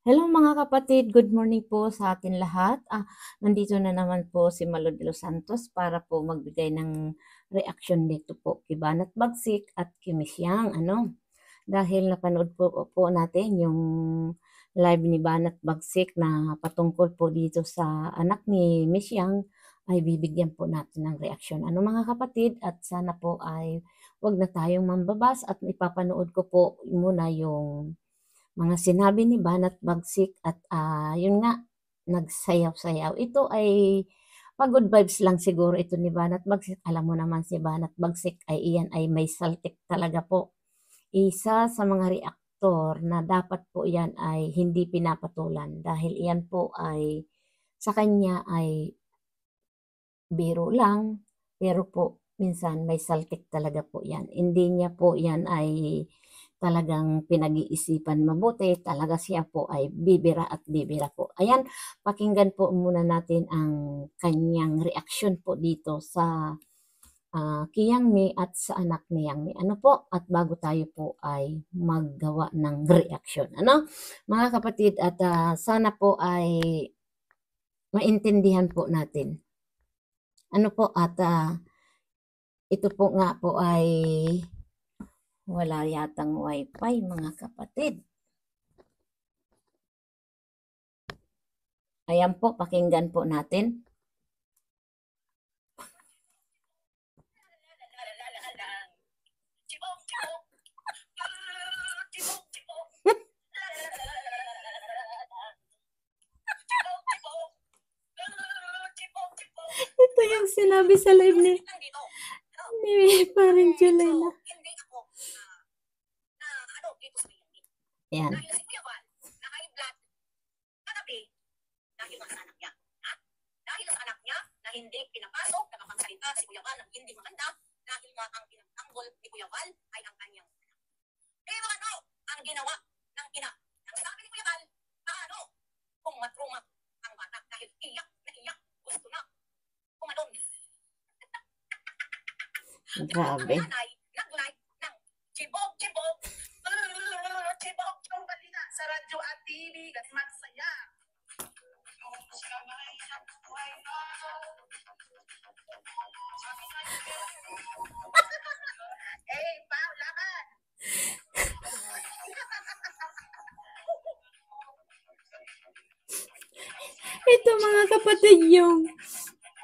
Hello mga kapatid, good morning po sa atin lahat. Nandito na naman po si Malo de los Santos para po magbigay ng reaction dito po kay Banat Bagsik at kay Miss Yang. Dahil napanood po natin yung live ni Banat Bagsik na patungkol po dito sa anak ni Miss Yang, ay bibigyan po natin ng reaction. Mga kapatid, at sana po ay wag na tayong mambabas at ipapanood ko po muna yung mga sinabi ni Banat Bagsik at yun nga, nagsayaw-sayaw. Ito ay pagod vibes lang siguro ito ni Banat Bagsik. Alam mo naman si Banat Bagsik ay iyan ay may saltik talaga po. Isa sa mga reaktor na dapat po yan ay hindi pinapatulan dahil iyan po ay sa kanya ay biro lang, pero po minsan may saltik talaga po yan. Hindi niya po yan ay talagang pinag-iisipan mabuti, talaga siya po ay bibira at bibira po. Ayan, pakinggan po muna natin ang kanyang reaksyon po dito sa Kiyang Mi at sa anak ni Yang Mi. Ano po? At bago tayo po ay maggawa ng reaksyon. Mga kapatid, at sana po ay maintindihan po natin. At ito po nga po ay wala yatang wifi mga kapatid. Ayan po, pakinggan po natin. Ito yung sinabi sa live ni parang July na. Yan. Dahil sa anak niya. Dahil sa anak niya na hindi pinapasok, nakapagsalita si Kuya Val ng hindi maganda, dahil nga ang pinagtanggol ni Kuya Val ay ang kanyang anak. Pero ano ang ginawa ng ina? Ang sabi ni Kuya Val, paano kung matrumak ang bata dahil iyak na iyak, gusto na kumalon. Grabe. Nag-like ng chibog-chibog, chibog yung balita sa radyo at TV, at magsaya. Pao, laban! Ito mga kapatid yung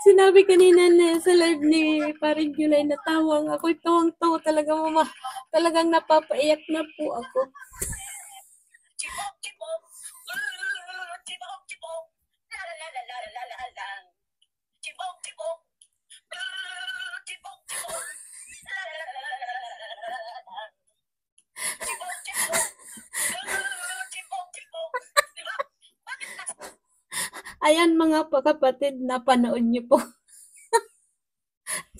sinabi kanina na sa live ni Paring July na tawang ako. Tawang-tawa talaga mama. Talagang napapaiyak na po ako. Chibog-chibog, chibog-chibog, la-la-la-la-la-la-la-la. Chibog-chibog, chibog-chibog, la-la-la-la-la-la-la. Chibog-chibog, chibog-chibog. Diba? Ayan mga kapatid, napanood niyo po.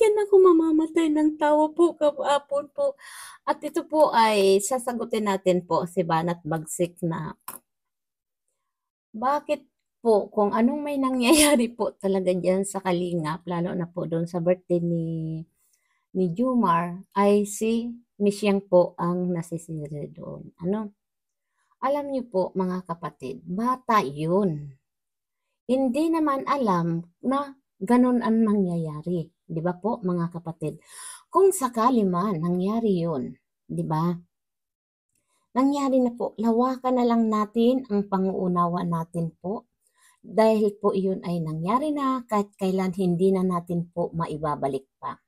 Yan ako mamamatay ng tawa po kapapon po. At ito po ay sasagutin natin po si Banat Bagsik na bakit po kung anong may nangyayari po talaga dyan sa Kalingap, lalo na po doon sa birthday ni Jumar, ay si Miss Yang po ang nasisiri doon. Alam niyo po mga kapatid, bata yun. Hindi naman alam na ganun ang mangyayari. Di ba po mga kapatid? Kung sakali man nangyari yun, di ba? Nangyari na po, lawakan na lang natin ang panguunawa natin po. Dahil po iyon ay nangyari na kahit kailan hindi na natin po maibabalik pa.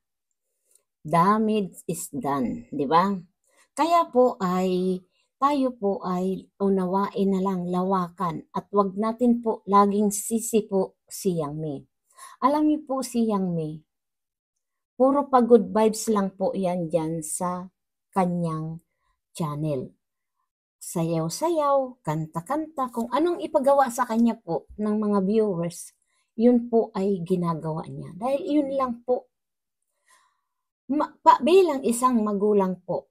Damage is done, di ba? Kaya po ay tayo po ay unawain na lang, lawakan, at wag natin po laging sisi po si Yang Mi. Alam niyo po si Yang Mi, puro pagod vibes lang po yan dyan sa kanyang channel. Sayaw-sayaw, kanta-kanta, kung anong ipagawa sa kanya po ng mga viewers, yun po ay ginagawa niya. Dahil yun lang po, bilang isang magulang po,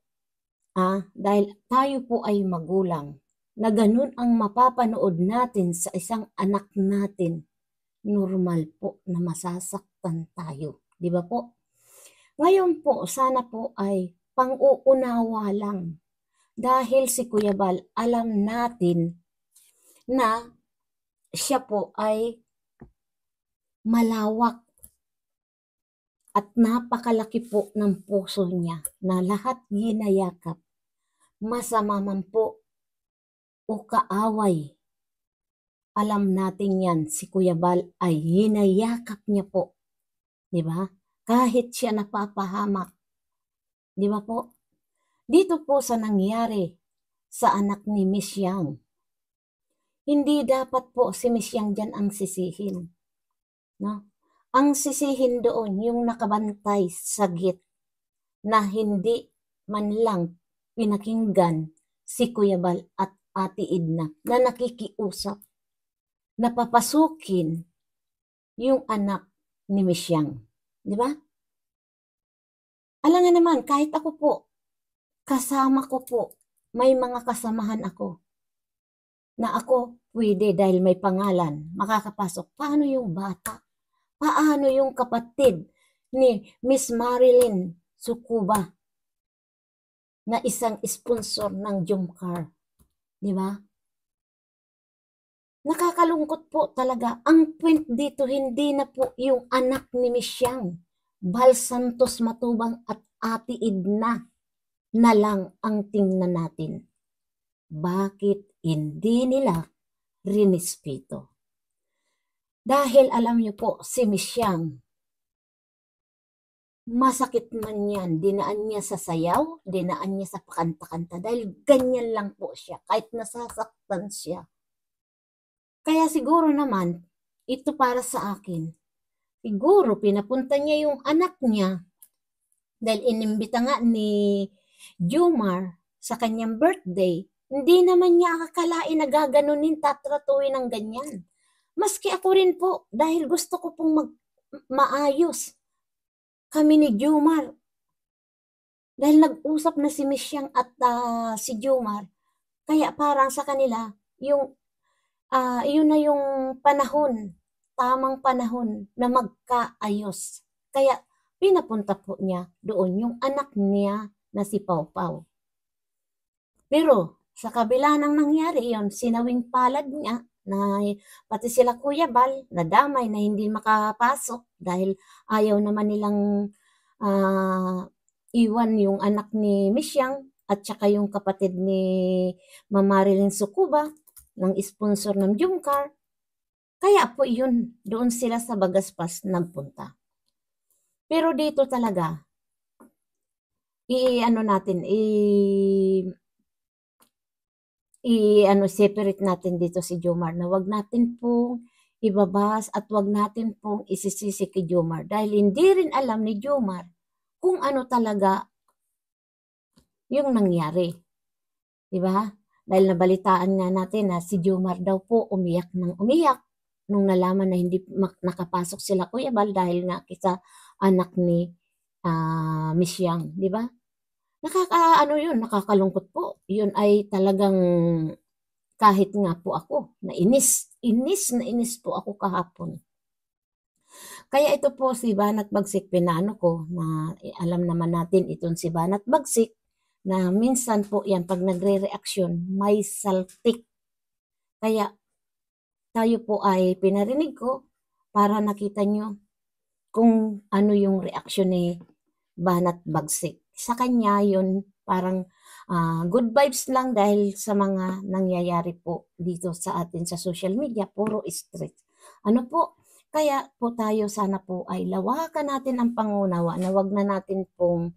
dahil tayo po ay magulang, na ganun ang mapapanood natin sa isang anak natin, normal po na masasaktan tayo. Di ba po? Ngayon po, sana po ay pang-uunawa lang. Dahil si Kuya Bal, alam natin na siya po ay malawak at napakalaki po ng puso niya na lahat ginayakap. Masama man po o kaaway, alam natin yan, si Kuya Bal ay hinayakap niya po. Di ba? Kahit siya napapahamak. Di ba po? Dito po sa nangyari sa anak ni Miss Yang, hindi dapat po si Miss Yang dyan ang sisihin. No? Ang sisihin doon yung nakabantay sa gate na hindi man lang pinakinggan si Kuya Bal at Ate Edna na nakikiusap, napapasukin yung anak ni Miss Yang. Di ba? Alam nga naman, kahit ako po, kasama ko po, may mga kasamahan ako na ako pwede dahil may pangalan, makakapasok. Paano yung bata? Paano yung kapatid ni Miss Marilyn Sukuba na isang sponsor ng Jumcar? Di ba? Nakakalungkot po talaga. Ang point dito, hindi na po yung anak ni Miss Yang, Bal Santos Matubang at Ate Edna na lang ang tingnan natin. Bakit hindi nila rinispeto? Dahil alam niyo po, si Miss Yang, masakit man yan, dinaan niya sa sayaw, dinaan niya sa pakanta-kanta, dahil ganyan lang po siya, kahit nasasaktan siya. Kaya siguro naman, ito para sa akin, siguro pinapunta niya yung anak niya, dahil inimbita nga ni Jomar sa kanyang birthday, hindi naman niya akalain na gaganunin, tatratuin ng ganyan. Maski ako rin po, dahil gusto ko pong maayos kami ni Jomar. Dahil nag-usap na si Miss Yang at si Jomar, kaya parang sa kanila, yun na yung panahon, tamang panahon na magkaayos. Kaya pinapunta po niya doon yung anak niya na si Pau Pau. Pero sa kabila ng nangyari yon, sinawing palad niya na pati sila Kuya Bal nadamay na hindi makapasok dahil ayaw naman nilang iwan yung anak ni Miss Yang at saka yung kapatid ni Mama Marilyn Sukuba ng sponsor ng Jumcar. Kaya po yun, doon sila sa Bagaspas nagpunta. Pero dito talaga, separate natin dito si Jomar na wag natin pong ibabas at wag natin pong isisisi kay Jomar dahil hindi rin alam ni Jomar kung ano talaga yung nangyari. Diba? Dahil nabalitaan nga natin na si Jomar daw po umiyak ng umiyak nung nalaman na hindi nakapasok sila Kuya Bal dahil nga kita anak ni Miss Yang. Diba? Nakakalungkot po. Yun ay talagang kahit nga po ako, inis po ako kahapon. Kaya ito po si Banat Bagsik, pinano ko na alam naman natin itong si Banat Bagsik na minsan po yan pag nagre-reaksyon may saltik. Kaya tayo po ay pinarinig ko para nakita nyo kung ano yung reaksyon ni Banat Bagsik. Sa kanya yun parang good vibes lang dahil sa mga nangyayari po dito sa atin sa social media, puro stress. Ano po, kaya po tayo sana po ay lawakan natin ang pangunawa na wag na natin pong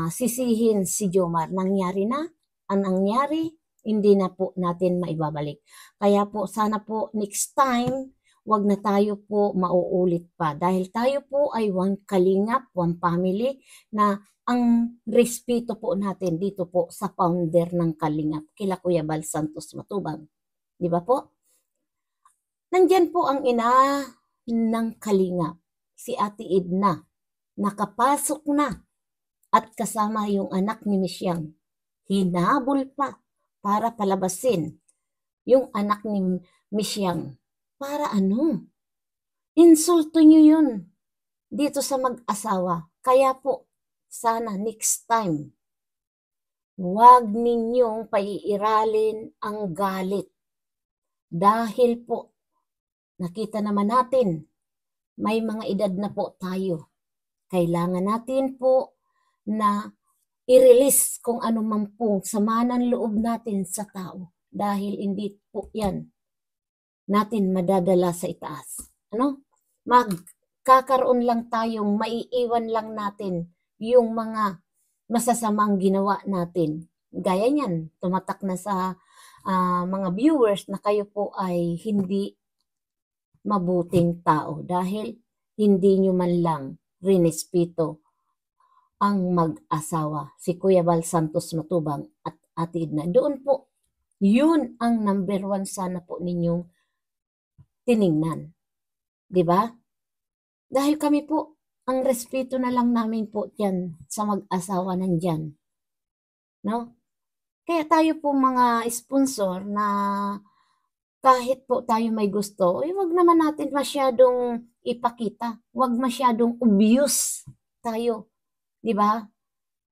sisihin si Jomar. Nangyari na, ang nangyari, hindi na po natin maibabalik. Kaya po sana po next time, wag na tayo po mauulit pa dahil tayo po ay one kalingap, one family na ang respeto po natin dito po sa founder ng Kalingap, kila Kuya Bal Santos Matubang. Di ba po? Nandyan po ang ina ng Kalingap, si Ate Edna. Nakapasok na at kasama yung anak ni Miss Yang. Hinabol pa para palabasin yung anak ni Miss Yang. Para ano? Insulto nyo yun dito sa mag-asawa. Kaya po, sana next time, huwag ninyong paiiralin ang galit. Dahil po, nakita naman natin, may mga edad na po tayo. Kailangan natin po na i-release kung ano man pong sama ng loob natin sa tao. Dahil hindi po yan natin madadala sa itaas. Ano? Magkakaroon lang tayong maiiwan lang natin yung mga masasamang ginawa natin. Gaya niyan, tumatak na sa mga viewers na kayo po ay hindi mabuting tao dahil hindi nyo man lang rinespeto ang mag-asawa, si Kuya Val Santos Matubang at Ate Edna. Doon po, yun ang number one sana po ninyong tiningnan. Di ba? Dahil kami po, ang respeto na lang namin po yan sa mag-asawa nandyan. No? Kaya tayo po mga sponsor na kahit po tayo may gusto, wag naman natin masyadong ipakita. Wag masyadong obvious tayo. Di ba?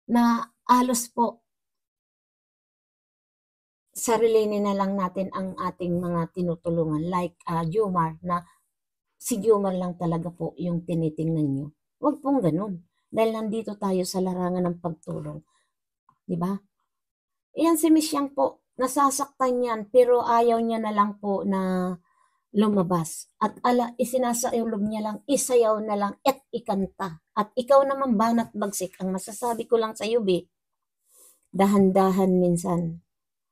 Na alos po sarilinin na lang natin ang ating mga tinutulungan. Like Jomar, na si Jomar lang talaga po yung tinitingnan nyo. Wag pong ganun. Dahil nandito tayo sa larangan ng pagtulong. Di ba? Iyan si Miss Yang po, nasasaktan yan, pero ayaw niya na lang po na lumabas. At isinasayaw niya lang, isayaw na lang, at ikanta. At ikaw naman banat bagsik, ang masasabi ko lang sa iyo, dahan-dahan minsan.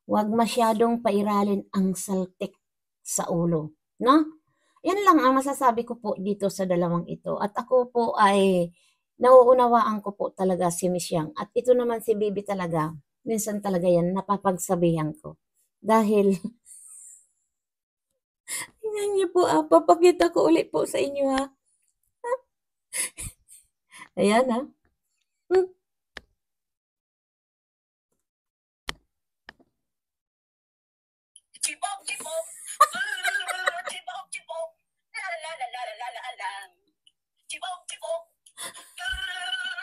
Huwag masyadong pairalin ang saltik sa ulo. No? Yan lang ang masasabi ko po dito sa dalawang ito. At ako po ay nauunawaan ko po talaga si Miss Yang. At ito naman si Bibi talaga. Minsan talaga yan, napapagsabihan ko. Dahil, tingnan niyo po, papakita ko ulit po sa inyo, ha. Ayan, ha. Chibog, chibog. Chibog, chibog. La la la la la la la la. Chibog, chibog.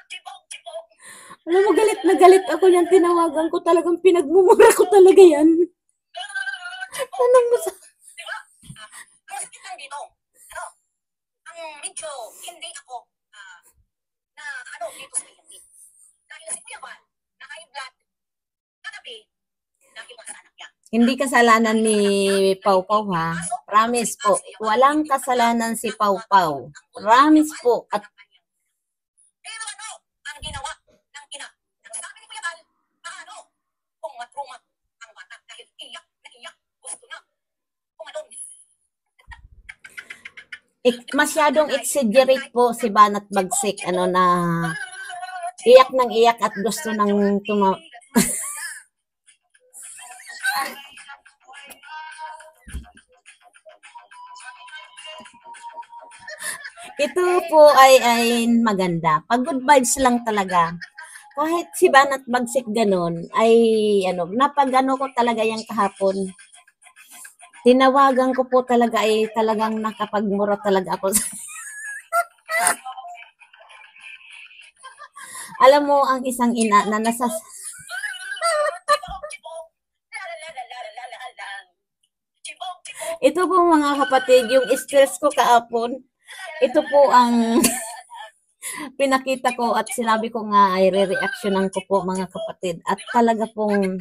Chibog, chibog. Alam mo, galit na galit ako yan. Tinawagan ko talagang pinagmumura ko talaga yan. Anong masa... Diba? Ang sakit lang dito. Ano? Ang medyo hindi ako na dito sa PNP. Dahil si Kuya Juan, na high blood, kagabi, dahil sa anak niya. Hindi kasalanan ni Pau Pau, ha. Promise po. Walang kasalanan si Pau Pau. Promise po. At pero ano ang ginawa ng ina? Nagsabi ni Kuya Val, paano kung matruma ang bata dahil iyak na iyak, gusto na. Kung ano, masyadong exaggerate po si Banat Bagsik. Ano na iyak ng iyak at gusto nang Ito po ay maganda. Pag good vibes lang talaga. Kahit si Banat Bagsik ganon, ay napagano ko talaga yung kahapon. Tinawagan ko po talaga ay talagang nakapagmura talaga ako. Alam mo, ang isang ina na ito po mga kapatid, yung stress ko kahapon, ito po ang pinakita ko at sinabi ko nga ay re-reactionan ko po mga kapatid. At talaga pong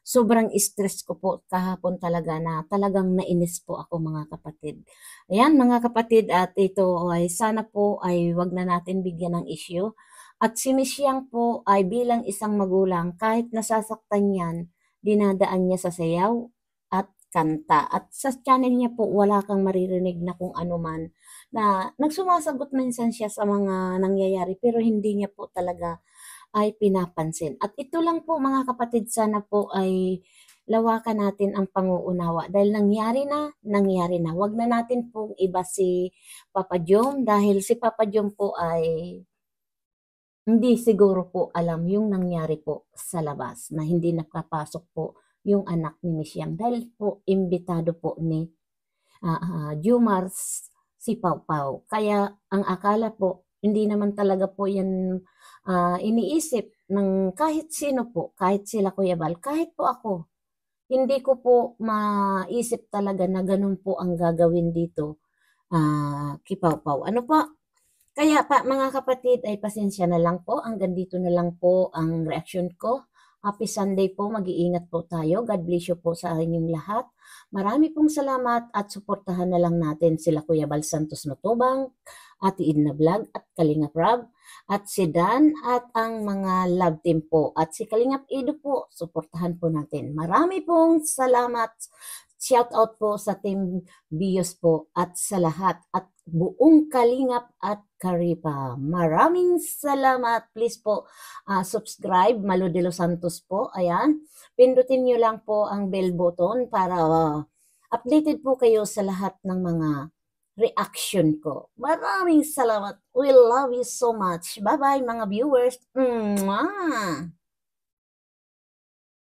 sobrang stress ko po kahapon talaga na talagang nainis po ako mga kapatid. Ayan mga kapatid, at ito ay sana po ay wag na natin bigyan ng issue. At si Miss Yang po ay bilang isang magulang, kahit nasasaktan yan, dinadaan niya sa sayaw at kanta. At sa channel niya po, wala kang maririnig na kung ano man, na nagsumasagot minsan siya sa mga nangyayari, pero hindi niya po talaga ay pinapansin. At ito lang po mga kapatid, sana po ay lawakan natin ang panguunawa. Dahil nangyari na. Wag na natin pong iba si Papa Jom, dahil si Papa Jom po ay hindi siguro po alam yung nangyari po sa labas, na hindi nakapasok po yung anak ni Miss Yang. Dahil po, imbitado po ni Jomar si Pau Pau. Kaya ang akala po, hindi naman talaga po yan iniisip ng kahit sino po, kahit sila Kuya Bal, kahit po ako, hindi ko po maisip talaga na ganun po ang gagawin dito, Kipawpaw. Ano po? Kaya pa mga kapatid ay pasensya na lang po. Hanggang dito na lang po ang reaksyon ko. Happy Sunday po. Mag-iingat po tayo. God bless you po sa inyong lahat. Marami pong salamat at suportahan na lang natin sila Kuya Bal Santos Matubang, Ate Edna Vlog at Kalingap Rab at si Dan at ang mga love team po at si Kalingap Edu po. Suportahan po natin. Marami pong salamat. Shout out po sa Team Bios po at sa lahat at buong Kalingap at Karipa. Maraming salamat. Please po subscribe Malo de los Santos po. Ayan. Pindutin nyo lang po ang bell button para updated po kayo sa lahat ng mga reaction ko. Maraming salamat. We love you so much. Bye-bye mga viewers. Mwah!